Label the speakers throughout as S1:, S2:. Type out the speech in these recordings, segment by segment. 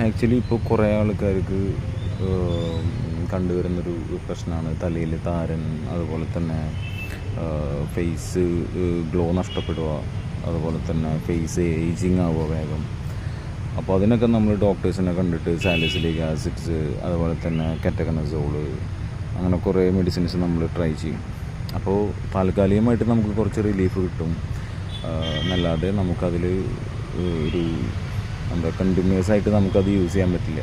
S1: Actually ഇപ്പോൾ കുറേ ആൾക്കാർക്ക് കണ്ടുവരുന്നൊരു പ്രശ്നമാണ് തലയിൽ താരൻ, അതുപോലെ തന്നെ ഫേസ് ഗ്ലോ നഷ്ടപ്പെടുക, അതുപോലെ തന്നെ ഫേസ് ഏജിങ് ആവുക വേഗം. അപ്പോൾ അതിനൊക്കെ നമ്മൾ ഡോക്ടേഴ്സിനെ കണ്ടിട്ട് സാലിസിലിക് ആസിഡ്സ്, അതുപോലെ തന്നെ കെറ്റകനസോള്, അങ്ങനെ കുറേ മെഡിസിൻസ് നമ്മൾ ട്രൈ ചെയ്യും. അപ്പോൾ താൽക്കാലികമായിട്ട് നമുക്ക് കുറച്ച് റിലീഫ് കിട്ടും എന്നല്ലാതെ നമുക്കതിൽ ഒരു കണ്ടിന്യൂസ് ആയിട്ട് നമുക്കത് യൂസ് ചെയ്യാൻ പറ്റില്ല.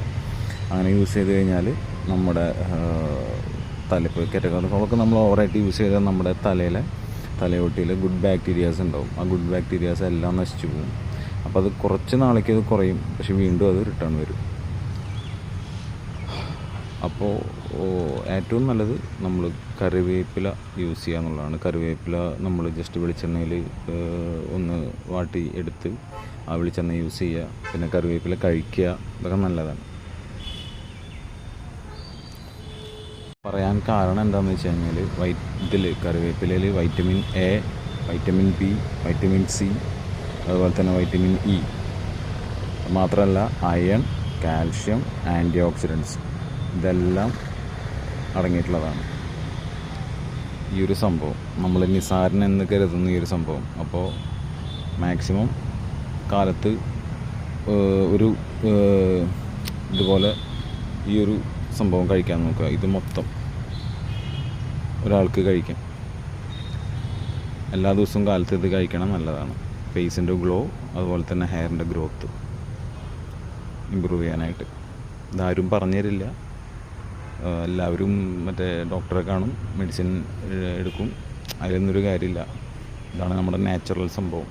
S1: അങ്ങനെ യൂസ് ചെയ്ത് കഴിഞ്ഞാൽ നമ്മുടെ ഇപ്പോൾ കെറ്റകനസോളൊക്കെ നമ്മൾ ഓവറായിട്ട് യൂസ് ചെയ്താൽ നമ്മുടെ തലയോട്ടിയിൽ ഗുഡ് ബാക്ടീരിയാസ് ഉണ്ടാവും. ആ ഗുഡ് ബാക്ടീരിയാസ് എല്ലാം നശിച്ചു പോകും. അപ്പോൾ അത് കുറച്ച് നാളേക്ക് അത് കുറയും, പക്ഷെ വീണ്ടും അത് റിട്ടേൺ വരും. അപ്പോൾ ഏറ്റവും നല്ലത് നമ്മൾ കറിവേപ്പില യൂസ് ചെയ്യുക എന്നുള്ളതാണ്. കറിവേപ്പില നമ്മൾ ജസ്റ്റ് വെളിച്ചെണ്ണയിൽ ഒന്ന് വാട്ടി എടുത്ത് ആ വെളിച്ചെണ്ണ യൂസ് ചെയ്യുക, പിന്നെ കറിവേപ്പില കഴിക്കുക, ഇതൊക്കെ നല്ലതാണ്. പറയാൻ കാരണം എന്താണെന്ന് വെച്ച് കഴിഞ്ഞാൽ കറിവേപ്പിലയിൽ vitamin A, vitamin B, vitamin C, അതുപോലെ തന്നെ വൈറ്റമിൻ ഇ, മാത്രമല്ല അയൺ, കാൽഷ്യം, ആൻറ്റി ഓക്സിഡൻസ് ഇതെല്ലാം അടങ്ങിയിട്ടുള്ളതാണ് ഈ ഒരു സംഭവം. നമ്മൾ നിസാരൻ എന്ന് കരുതുന്ന ഈ ഒരു സംഭവം. അപ്പോൾ മാക്സിമം കാലത്ത് ഒരു ഇതുപോലെ ഈ ഒരു സംഭവം കഴിക്കാൻ നോക്കുക. ഇത് മൊത്തം ഒരാൾക്ക് കഴിക്കാം. എല്ലാ ദിവസവും കാലത്ത് ഇത് കഴിക്കണം, നല്ലതാണ്. ഫേസിൻ്റെ ഗ്ലോ, അതുപോലെ തന്നെ ഹെയറിൻ്റെ ഗ്രോത്ത് ഇമ്പ്രൂവ് ചെയ്യാനായിട്ട്. ഇതാരും പറഞ്ഞു തരില്ല. എല്ലാവരും മറ്റേ ഡോക്ടറെ കാണും, മെഡിസിൻ എടുക്കും. അതിലൊന്നൊരു കാര്യമില്ല. ഇതാണ് നമ്മുടെ നാച്ചുറൽ സംഭവം.